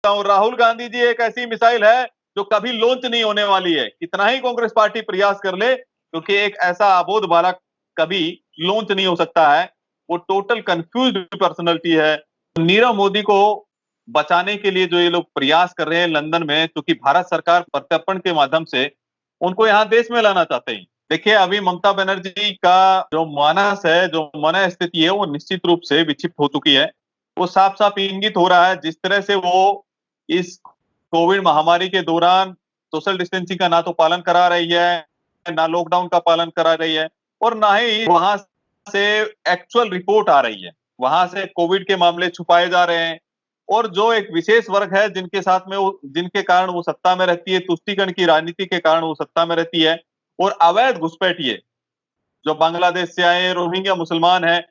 हूँ राहुल गांधी जी एक ऐसी मिसाइल है जो कभी लॉन्च नहीं होने वाली है, कितना ही कांग्रेस पार्टी प्रयास कर ले, क्योंकि एक ऐसा अबोध बालक कभी लॉन्च नहीं हो सकता है। वो टोटल कंफ्यूज्ड पर्सनैलिटी है। नीरव मोदी को बचाने के लिए जो ये लोग प्रयास कर रहे हैं लंदन में, क्योंकि भारत सरकार प्रत्यर्पण के माध्यम से उनको यहाँ देश में लाना चाहते हैं। देखिए, अभी ममता बनर्जी का जो मानस है, जो मन स्थिति है, वो निश्चित रूप से विक्षिप्त हो चुकी है। वो साफ साफ इंगित हो रहा है जिस तरह से वो इस कोविड महामारी के दौरान सोशल डिस्टेंसिंग का ना तो पालन करा रही है, ना लॉकडाउन का पालन करा रही है, और ना ही वहां से एक्चुअल रिपोर्ट आ रही है। वहां से कोविड के मामले छुपाए जा रहे हैं। और जो एक विशेष वर्ग है जिनके साथ में वो, जिनके कारण वो सत्ता में रहती है, तुष्टीकरण की राजनीति के कारण वो सत्ता में रहती है, और अवैध घुसपैठिए जो बांग्लादेश से आए रोहिंग्या मुसलमान हैं,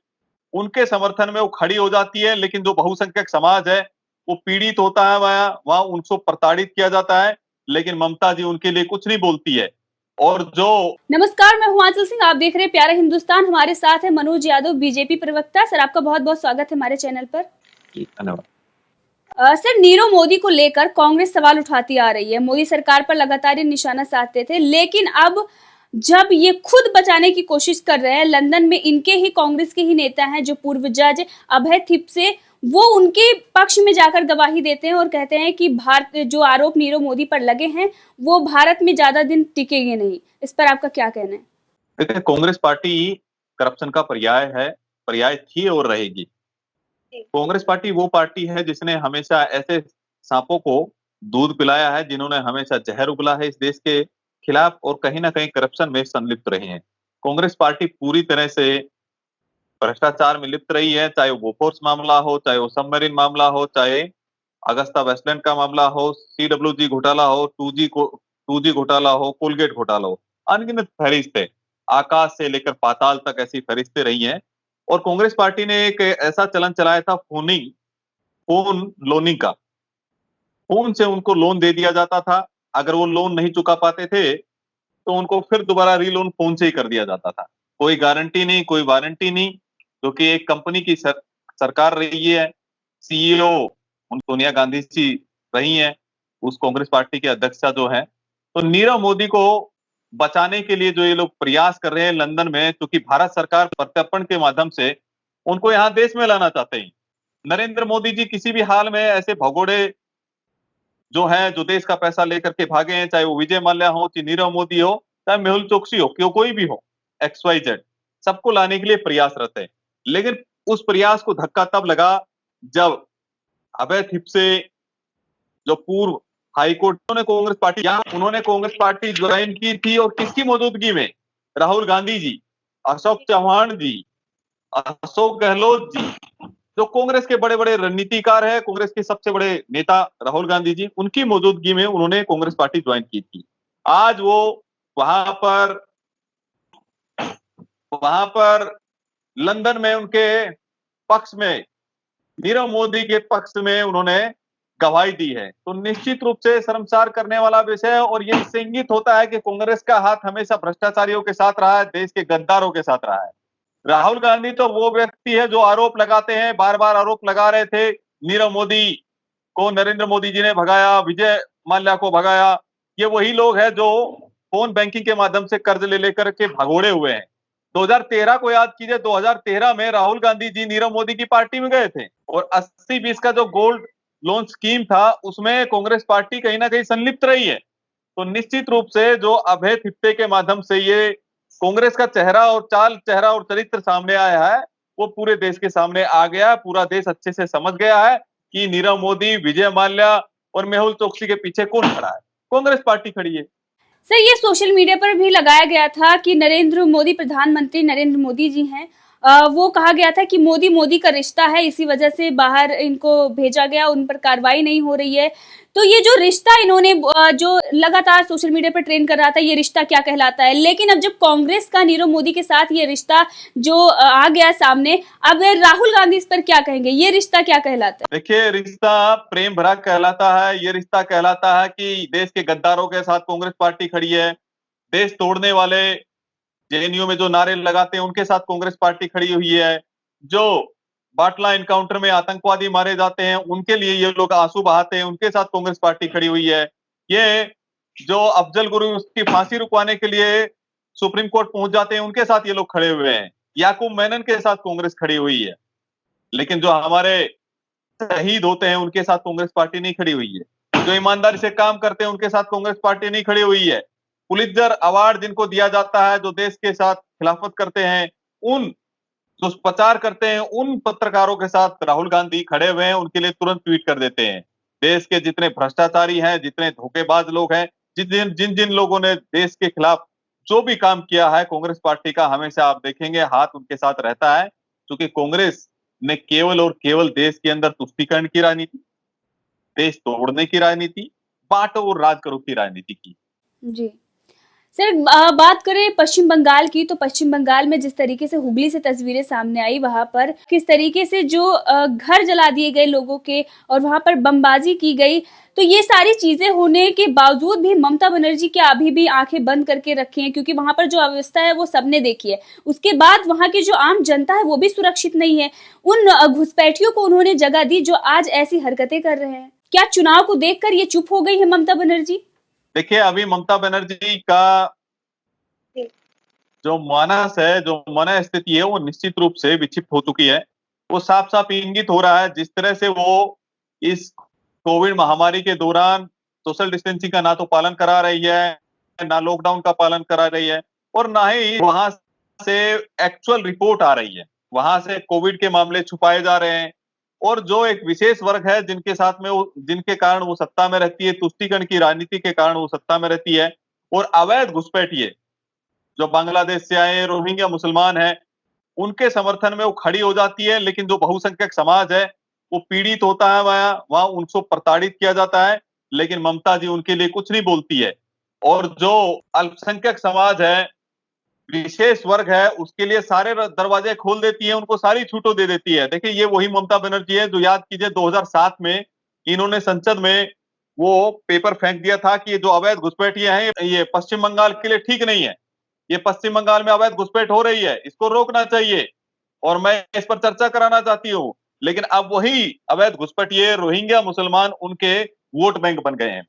उनके समर्थन में वो खड़ी हो जाती है। लेकिन जो बहुसंख्यक समाज है वो पीड़ित होता है, वहां उनको प्रताड़ित किया जाता है, लेकिन ममता जी उनके लिए कुछ नहीं बोलती है। और जो नमस्कार, मैं हूं आंचल सिंह। आप देख रहे हैं प्यारा हिंदुस्तान। हमारे साथ है मनोज यादव, बीजेपी प्रवक्ता। सर, आपका बहुत बहुत स्वागत है हमारे चैनल पर। धन्यवाद। सर, नीरव मोदी को लेकर कांग्रेस सवाल उठाती आ रही है। मोदी सरकार पर लगातार ये निशाना साधते थे, लेकिन अब जब ये खुद बचाने की कोशिश कर रहे हैं, लंदन में इनके ही कांग्रेस के ही नेता हैं जो पूर्व जज अभय थिपसे, वो उनके पक्ष में जाकर गवाही देते हैं और कहते हैं कि भारत जो आरोप नीरव मोदी पर लगे हैं वो भारत में ज्यादा दिन टिकेंगे नहीं। इस पर आपका क्या कहना है? देखिए, कांग्रेस पार्टी करप्शन का पर्याय है, पर्याय थी और रहेगी। कांग्रेस पार्टी वो पार्टी है जिसने हमेशा ऐसे सांपों को दूध पिलाया है, जिन्होंने हमेशा जहर उगला है इस देश के खिलाफ, और कहीं ना कहीं करप्शन में संलिप्त रहे हैं। कांग्रेस पार्टी पूरी तरह से भ्रष्टाचार में लिप्त रही है, चाहे वो बोफोर्स मामला हो, चाहे वो सबमरीन मामला हो, चाहे अगस्ता वेस्टलैंड का मामला हो, सीडब्ल्यूजी घोटाला हो, टू जी घोटाला हो, कोलगेट घोटाला हो। अनगिनत फहरिस्तें, आकाश से लेकर पाताल तक ऐसी फहरिस्तें रही हैं। और कांग्रेस पार्टी ने एक ऐसा चलन चलाया था, फोन लोनिंग का। फोन से उनको लोन दे दिया जाता था। अगर वो लोन नहीं चुका पाते थे तो उनको फिर दोबारा रीलोन फोन से ही कर दिया जाता था। कोई गारंटी नहीं, कोई वारंटी नहीं, क्योंकि एक कंपनी की सरकार रही है। सीईओ सोनिया गांधी जी रही हैं, उस कांग्रेस पार्टी के अध्यक्षा जो है। तो नीरव मोदी को बचाने के लिए जो ये लोग प्रयास कर रहे हैं लंदन में, क्योंकि भारत सरकार प्रत्यर्पण के माध्यम से उनको यहाँ देश में लाना चाहते हैं। नरेंद्र मोदी जी किसी भी हाल में ऐसे भगोड़े जो है, जो देश का पैसा लेकर के भागे हैं, चाहे वो विजय माल्या हो, चाहे नीरव मोदी हो, चाहे मेहुल चोकसी हो, क्यों कोई भी हो, XYZ, सबको लाने के लिए प्रयासरत है। लेकिन उस प्रयास को धक्का तब लगा जब अभय थिपसे, जो पूर्व हाईकोर्ट, उन्होंने कांग्रेस पार्टी ज्वाइन की थी, और किसकी मौजूदगी में? राहुल गांधी जी, अशोक चौहान जी, अशोक गहलोत जी, जो कांग्रेस के बड़े बड़े रणनीतिकार है, कांग्रेस के सबसे बड़े नेता राहुल गांधी जी, उनकी मौजूदगी में उन्होंने कांग्रेस पार्टी ज्वाइन की थी। आज वो वहां पर वहां पर लंदन में उनके पक्ष में, नीरव मोदी के पक्ष में उन्होंने गवाही दी है। तो निश्चित रूप से शर्मसार करने वाला विषय है, और ये इससे इंगित होता है कि कांग्रेस का हाथ हमेशा भ्रष्टाचारियों के साथ रहा है, देश के गद्दारों के साथ रहा है। राहुल गांधी तो वो व्यक्ति है जो आरोप लगाते हैं, बार बार आरोप लगा रहे थे। नीरव मोदी को नरेंद्र मोदी जी ने भगाया, विजय माल्या को भगाया। ये वही लोग हैं जो फोन बैंकिंग के माध्यम से कर्ज ले लेकर के भगोड़े हुए हैं। 2013 को याद कीजिए, 2013 में राहुल गांधी जी नीरव मोदी की पार्टी में गए थे, और 80-20 का जो गोल्ड लोन स्कीम था उसमें कांग्रेस पार्टी कहीं ना कहीं संलिप्त रही है। तो निश्चित रूप से जो अभय थिप्पे के माध्यम से ये कांग्रेस का चेहरा और चरित्र सामने आया है, वो पूरे देश के सामने आ गया। पूरा देश अच्छे से समझ गया है कि नीरव मोदी, विजय माल्या और मेहुल चोकसी के पीछे कौन खड़ा है। कांग्रेस पार्टी खड़ी है। सर, ये सोशल मीडिया पर भी लगाया गया था कि नरेंद्र मोदी, प्रधानमंत्री नरेंद्र मोदी जी हैं, वो कहा गया था कि मोदी मोदी का रिश्ता है, इसी वजह से बाहर इनको भेजा गया, उन पर कार्रवाई नहीं हो रही है। तो ये जो रिश्ता इन्होंने जो लगातार सोशल मीडिया पर ट्रेंड कर रहा था, ये रिश्ता क्या कहलाता है? लेकिन अब जब कांग्रेस का नीरव मोदी के साथ ये रिश्ता जो आ गया सामने, अब राहुल गांधी इस पर क्या कहेंगे? ये रिश्ता क्या कहलाता है? देखिए, रिश्ता प्रेम भरा कहलाता है। ये रिश्ता कहलाता है कि देश के गद्दारों के साथ कांग्रेस पार्टी खड़ी है। देश तोड़ने वाले, जेएनयू में जो नारे लगाते हैं, उनके साथ कांग्रेस पार्टी खड़ी हुई है। जो बाटला इनकाउंटर में आतंकवादी मारे जाते हैं, उनके लिए ये लोग आंसू बहाते हैं, उनके साथ कांग्रेस पार्टी खड़ी हुई है। ये जो अफजल गुरु उसकी फांसी रुकवाने के लिए सुप्रीम कोर्ट पहुंच जाते हैं, उनके साथ ये लोग खड़े हुए हैं। याकूब मेनन के साथ कांग्रेस खड़ी हुई है। लेकिन जो हमारे शहीद होते हैं उनके साथ कांग्रेस पार्टी नहीं खड़ी हुई है। जो ईमानदारी से काम करते हैं उनके साथ कांग्रेस पार्टी नहीं खड़ी हुई है। पुलित्जर अवार्ड जिनको दिया जाता है, जो देश के साथ खिलाफत करते हैं, उन जो प्रचार करते हैं, उन पत्रकारों के साथ राहुल गांधी खड़े हुए हैं, उनके लिए तुरंत ट्वीट कर देते हैं। देश के जितने भ्रष्टाचारी हैं, जितने धोखेबाज लोग हैं, जिन जिन जिन लोगों ने देश के खिलाफ जो भी काम किया है, कांग्रेस पार्टी का हमेशा आप देखेंगे हाथ उनके साथ रहता है। क्योंकि कांग्रेस ने केवल और केवल देश के अंदर तुष्टीकरण की राजनीति, देश तोड़ने की राजनीति, बांटो और राज करो की राजनीति की। जी सर, बात करें पश्चिम बंगाल की, तो पश्चिम बंगाल में जिस तरीके से हुगली से तस्वीरें सामने आई, वहां पर किस तरीके से जो घर जला दिए गए लोगों के और वहां पर बमबाजी की गई, तो ये सारी चीजें होने के बावजूद भी ममता बनर्जी क्या अभी भी आंखें बंद करके रखी हैं? क्योंकि वहां पर जो अवस्था है वो सबने देखी है। उसके बाद वहां की जो आम जनता है वो भी सुरक्षित नहीं है। उन घुसपैठियों को उन्होंने जगह दी जो आज ऐसी हरकतें कर रहे हैं। क्या चुनाव को देखकर ये चुप हो गई है ममता बनर्जी? देखिए, अभी ममता बनर्जी का जो मानस है, जो मन स्थिति है, वो निश्चित रूप से विक्षिप्त हो चुकी है। वो साफ साफ इंगित हो रहा है, जिस तरह से वो इस कोविड महामारी के दौरान सोशल डिस्टेंसिंग का ना तो पालन करा रही है, ना लॉकडाउन का पालन करा रही है, और ना ही वहां से एक्चुअल रिपोर्ट आ रही है। वहां से कोविड के मामले छुपाए जा रहे हैं। और जो एक विशेष वर्ग है जिनके साथ में वो, जिनके कारण वो सत्ता में रहती है, तुष्टीकरण की राजनीति के कारण वो सत्ता में रहती है, और अवैध घुसपैठिए जो बांग्लादेश से आए रोहिंग्या मुसलमान हैं, उनके समर्थन में वो खड़ी हो जाती है। लेकिन जो बहुसंख्यक समाज है वो पीड़ित होता है, वहां उनको प्रताड़ित किया जाता है, लेकिन ममता जी उनके लिए कुछ नहीं बोलती है। और जो अल्पसंख्यक समाज है, विशेष वर्ग है, उसके लिए सारे दरवाजे खोल देती है, उनको सारी छूटों दे देती है। देखिए, ये वही ममता बनर्जी है जो, याद कीजिए, 2007 में इन्होंने संसद में वो पेपर फेंक दिया था कि ये जो अवैध घुसपैठिए हैं, ये पश्चिम बंगाल के लिए ठीक नहीं है। ये पश्चिम बंगाल में अवैध घुसपैठ हो रही है, इसको रोकना चाहिए, और मैं इस पर चर्चा कराना चाहती हूँ। लेकिन अब वही अवैध घुसपैठिए रोहिंग्या मुसलमान उनके वोट बैंक बन गए हैं।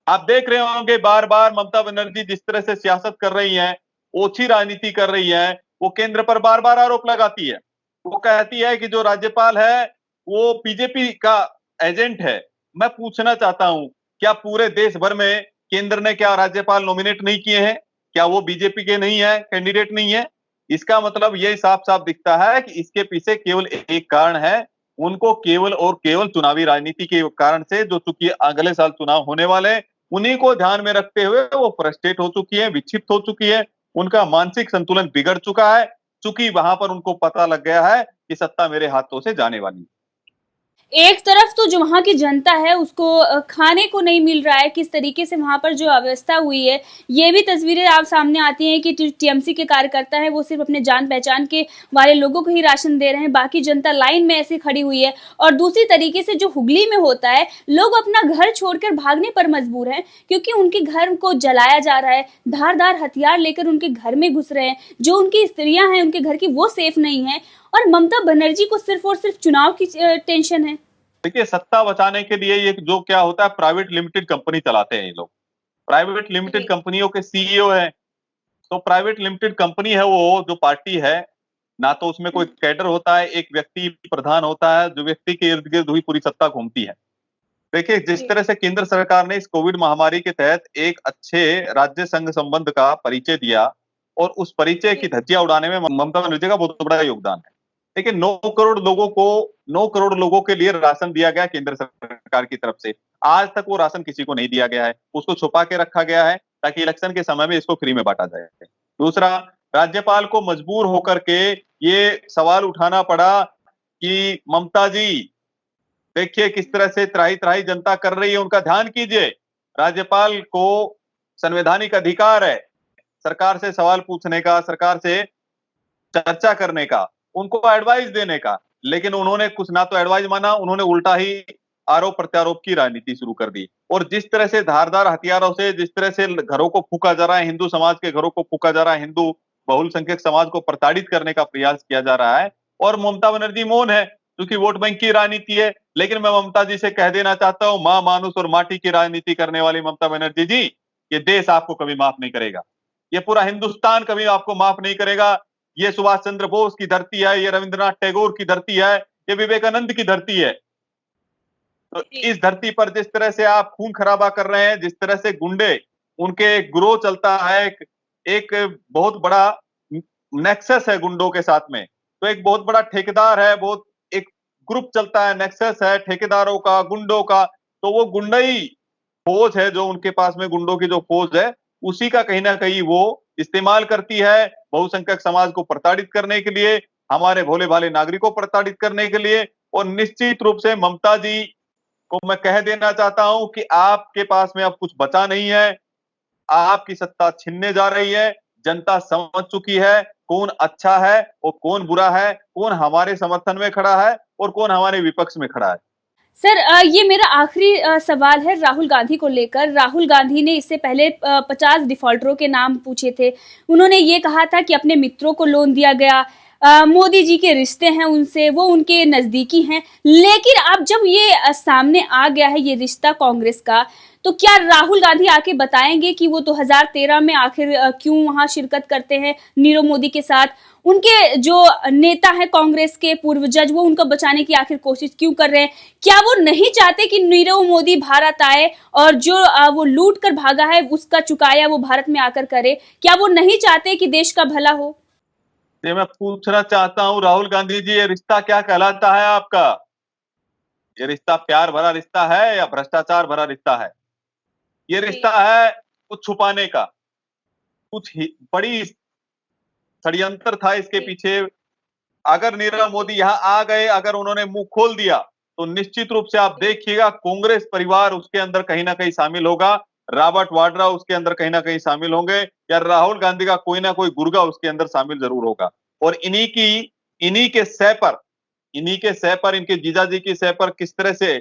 आप देख रहे होंगे बार बार ममता बनर्जी जिस तरह से सियासत कर रही है, ओछी राजनीति कर रही है, वो केंद्र पर बार बार आरोप लगाती है। वो कहती है कि जो राज्यपाल है वो बीजेपी का एजेंट है। मैं पूछना चाहता हूं, क्या पूरे देश भर में केंद्र ने क्या राज्यपाल नॉमिनेट नहीं किए हैं? क्या वो बीजेपी के नहीं है, कैंडिडेट नहीं है? इसका मतलब ये साफ साफ दिखता है कि इसके पीछे केवल एक कारण है, उनको केवल और केवल चुनावी राजनीति के कारण से, जो चूंकि अगले साल चुनाव होने वाले, उन्हीं को ध्यान में रखते हुए वो फ्रस्ट्रेट हो चुकी है, विक्षिप्त हो चुकी है, उनका मानसिक संतुलन बिगड़ चुका है, चूंकि वहां पर उनको पता लग गया है कि सत्ता मेरे हाथों से जाने वाली है। एक तरफ तो जो वहाँ की जनता है उसको खाने को नहीं मिल रहा है, किस तरीके से वहाँ पर जो अव्यवस्था हुई है, ये भी तस्वीरें आप सामने आती हैं कि टीएमसी के कार्यकर्ता हैं वो सिर्फ अपने जान पहचान के वाले लोगों को ही राशन दे रहे हैं, बाकी जनता लाइन में ऐसे खड़ी हुई है। और दूसरी तरीके से जो हुगली में होता है, लोग अपना घर छोड़कर भागने पर मजबूर हैं क्योंकि उनके घर को जलाया जा रहा है, धारदार हथियार लेकर उनके घर में घुस रहे हैं, जो उनकी स्त्रियां हैं उनके घर की वो सेफ नहीं है, और ममता बनर्जी को सिर्फ और सिर्फ चुनाव की टेंशन है। देखिए, सत्ता बचाने के लिए ये जो क्या होता है, प्राइवेट लिमिटेड कंपनी चलाते हैं ये लोग। प्राइवेट लिमिटेड कंपनियों के सीईओ हैं। तो प्राइवेट लिमिटेड कंपनी है वो, जो पार्टी है ना, तो उसमें कोई कैडर होता है, एक व्यक्ति प्रधान होता है, जो व्यक्ति के इर्द गिर्द हुई पूरी सत्ता घूमती है। देखिए, जिस तरह से केंद्र सरकार ने इस कोविड महामारी के तहत एक अच्छे राज्य संघ संबंध का परिचय दिया, और उस परिचय की धज्जियां उड़ाने में ममता बनर्जी का बहुत बड़ा योगदान है। देखिए, 9 करोड़ लोगों के लिए राशन दिया गया केंद्र सरकार की तरफ से। आज तक वो राशन किसी को नहीं दिया गया है, उसको छुपा के रखा गया है ताकि इलेक्शन के समय में इसको फ्री में बांटा जाए। दूसरा, राज्यपाल को मजबूर होकर के ये सवाल उठाना पड़ा कि ममता जी, देखिए किस तरह से त्राही त्राही जनता कर रही है, उनका ध्यान कीजिए। राज्यपाल को संवैधानिक अधिकार है सरकार से सवाल पूछने का, सरकार से चर्चा करने का, उनको एडवाइस देने का, लेकिन उन्होंने कुछ ना तो एडवाइस माना, उन्होंने उल्टा ही आरोप प्रत्यारोप की राजनीति शुरू कर दी। और जिस तरह से धारदार हथियारों से, जिस तरह से घरों को फूका जा रहा है, हिंदू समाज के घरों को फूका जा रहा है, हिंदू बहुल संख्यक समाज को प्रताड़ित करने का प्रयास किया जा रहा है, और ममता बनर्जी मौन है। क्योंकि वोट बैंक की राजनीति है। लेकिन मैं ममता जी से कह देना चाहता हूं, मां मानुस और माटी की राजनीति करने वाली ममता बनर्जी जी, ये देश आपको कभी माफ नहीं करेगा, ये पूरा हिंदुस्तान कभी आपको माफ नहीं करेगा। ये सुभाष चंद्र बोस की धरती है, ये रविंद्रनाथ टैगोर की धरती है, ये विवेकानंद की धरती है। तो इस धरती पर जिस तरह से आप खून खराबा कर रहे हैं, जिस तरह से गुंडे उनके ग्रोह चलता है, एक बहुत बड़ा नेक्सस है गुंडों के साथ में, तो एक बहुत बड़ा ठेकेदार है, बहुत एक ग्रुप चलता है, नेक्सस है ठेकेदारों का, गुंडों का। तो वो गुंडई फौज है जो उनके पास में, गुंडों की जो फौज है, उसी का कहीं ना कहीं वो इस्तेमाल करती है बहुसंख्यक समाज को प्रताड़ित करने के लिए, हमारे भोले भाले नागरिकों को प्रताड़ित करने के लिए। और निश्चित रूप से ममता जी को मैं कह देना चाहता हूं कि आपके पास में अब कुछ बचा नहीं है, आपकी सत्ता छिनने जा रही है। जनता समझ चुकी है कौन अच्छा है और कौन बुरा है, कौन हमारे समर्थन में खड़ा है और कौन हमारे विपक्ष में खड़ा है। सर, ये मेरा आखिरी सवाल है राहुल गांधी को लेकर। राहुल गांधी ने इससे पहले 50 डिफॉल्टरों के नाम पूछे थे। उन्होंने ये कहा था कि अपने मित्रों को लोन दिया गया, मोदी जी के रिश्ते हैं उनसे, वो उनके नजदीकी हैं। लेकिन अब जब ये सामने आ गया है ये रिश्ता कांग्रेस का, तो क्या राहुल गांधी आके बताएंगे कि वो 2013 में आखिर क्यों वहां शिरकत करते हैं नीरव मोदी के साथ? उनके जो नेता है कांग्रेस के पूर्वजज, वो उनको बचाने की आखिर कोशिश क्यों कर रहे हैं? क्या वो नहीं चाहते कि नीरव मोदी भारत आए और जो वो लूट कर भागा है उसका चुकाया वो भारत में आकर करे? क्या वो नहीं चाहते कि देश का भला हो? ये मैं पूछना चाहता हूं राहुल गांधी जी, ये रिश्ता क्या कहलाता है आपका? ये रिश्ता प्यार भरा रिश्ता है या भ्रष्टाचार भरा रिश्ता है? ये रिश्ता है कुछ छुपाने का, कुछ बड़ी षड्यंत्र था इसके पीछे। अगर नीरव मोदी यहाँ आ गए, अगर उन्होंने मुंह खोल दिया, तो निश्चित रूप से आप देखिएगा कांग्रेस परिवार उसके अंदर कहीं ना कहीं शामिल होगा, रॉबर्ट वाड्रा उसके अंदर कहीं ना कहीं शामिल होंगे, या राहुल गांधी का कोई ना कोई गुर्गा उसके अंदर शामिल जरूर होगा। और इन्हीं के सह पर, इनके जीजाजी की सह पर किस तरह से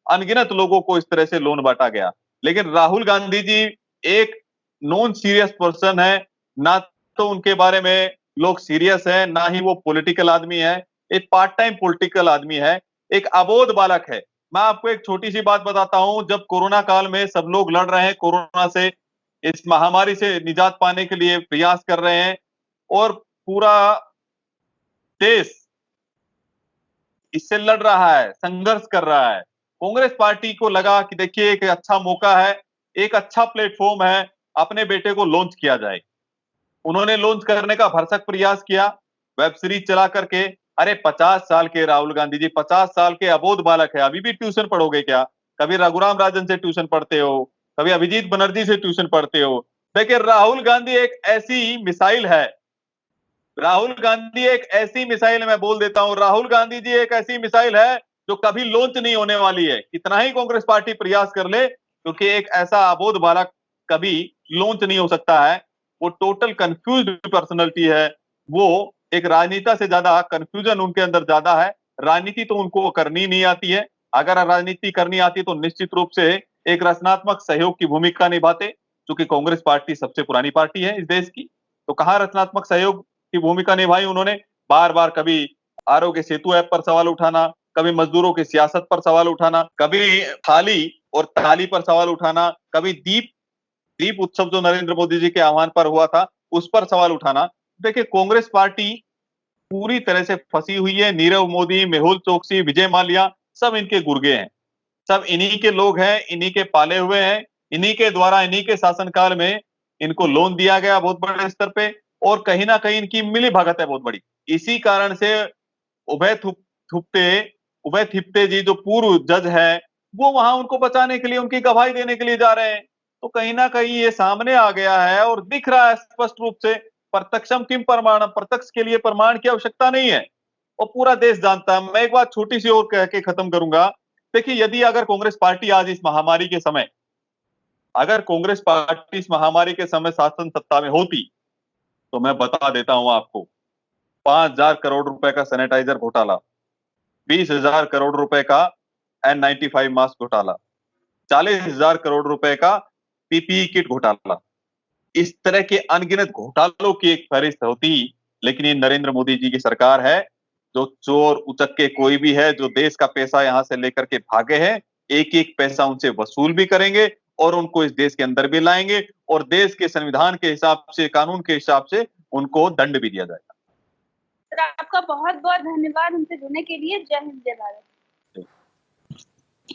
अनगिनत लोगों को इस तरह से लोन बांटा गया। लेकिन राहुल गांधी जी एक नॉन सीरियस पर्सन है, ना तो उनके बारे में लोग सीरियस है, ना ही वो पॉलिटिकल आदमी है, एक पार्ट टाइम पॉलिटिकल आदमी है, एक अबोध बालक है। मैं आपको एक छोटी सी बात बताता हूं, जब कोरोना काल में सब लोग लड़ रहे हैं कोरोना से, इस महामारी से निजात पाने के लिए प्रयास कर रहे हैं, और पूरा देश इससे लड़ रहा है, संघर्ष कर रहा है। कांग्रेस पार्टी को लगा कि देखिए एक अच्छा मौका है, एक अच्छा प्लेटफॉर्म है, अपने बेटे को लॉन्च किया जाए। उन्होंने लॉन्च करने का भरसक प्रयास किया, वेब सीरीज चला करके। अरे 50 साल के राहुल गांधी जी, 50 साल के अबोध बालक है, अभी भी ट्यूशन पढ़ोगे क्या? कभी रघुराम राजन से ट्यूशन पढ़ते हो, कभी अभिजीत बनर्जी से ट्यूशन पढ़ते हो। देखिए राहुल गांधी एक ऐसी मिसाइल है, राहुल गांधी एक ऐसी मिसाइल, मैं बोल देता हूं, राहुल गांधी जी एक ऐसी मिसाइल है जो कभी लॉन्च नहीं होने वाली है, कितना ही कांग्रेस पार्टी प्रयास कर ले, क्योंकि एक ऐसा अबोध बालक कभी लॉन्च नहीं हो सकता है। वो टोटल कंफ्यूज्ड पर्सनैलिटी है, वो एक राजनीति से ज्यादा कंफ्यूजन उनके अंदर ज्यादा है। राजनीति तो उनको करनी नहीं आती है, अगर राजनीति करनी आती तो निश्चित रूप से एक रचनात्मक सहयोग की भूमिका निभाते, क्योंकि कांग्रेस पार्टी सबसे पुरानी पार्टी है इस देश की। तो कहां रचनात्मक सहयोग की भूमिका निभाई उन्होंने? बार बार कभी आरोग्य सेतु ऐप पर सवाल उठाना, कभी मजदूरों की सियासत पर सवाल उठाना, कभी थाली और थाली पर सवाल उठाना, कभी दीप उत्सव जो नरेंद्र मोदी जी के आह्वान पर हुआ था उस पर सवाल उठाना। देखिए कांग्रेस पार्टी पूरी तरह से फंसी हुई है। नीरव मोदी, मेहुल चोकसी, विजय माल्या सब इनके गुर्गे हैं, सब इन्हीं के लोग हैं, इन्हीं के पाले हुए हैं, इन्हीं के द्वारा, इन्हीं के शासनकाल में इनको लोन दिया गया बहुत बड़े स्तर पे, और कहीं ना कहीं इनकी मिली भगत है बहुत बड़ी। इसी कारण से उभय थुप्ते उभय थिप्ते जी जो पूर्व जज है, वो वहां उनको बचाने के लिए, उनकी गवाही देने के लिए जा रहे हैं। तो कहीं ना कहीं ये सामने आ गया है और दिख रहा है स्पष्ट रूप से, प्रत्यक्षम किम प्रमाणम, प्रत्यक्ष के लिए प्रमाण की आवश्यकता नहीं है, और पूरा देश जानता है। मैं एक बात छोटी सी और कह के खत्म करूंगा। देखिए यदि अगर कांग्रेस पार्टी आज इस महामारी के समय, अगर कांग्रेस पार्टी इस महामारी के समय शासन सत्ता में होती, तो मैं बता देता हूं आपको, 5,000 करोड़ रुपए का सैनिटाइजर घोटाला, 20,000 करोड़ रुपए का N95 मास्क घोटाला, 40,000 करोड़ रुपए का पीपीई किट घोटाला, इस तरह के अनगिनत घोटालों की एक फहरिस्त होती। लेकिन ये नरेंद्र मोदी जी की सरकार है, जो चोर उचक्के कोई भी है जो देश का पैसा यहाँ से लेकर के भागे हैं, एक एक पैसा उनसे वसूल भी करेंगे और उनको इस देश के अंदर भी लाएंगे और देश के संविधान के हिसाब से, कानून के हिसाब से उनको दंड भी दिया जाएगा। सर आपका बहुत बहुत धन्यवाद हमसे जुड़ने के लिए। जय हिंद जय भारत।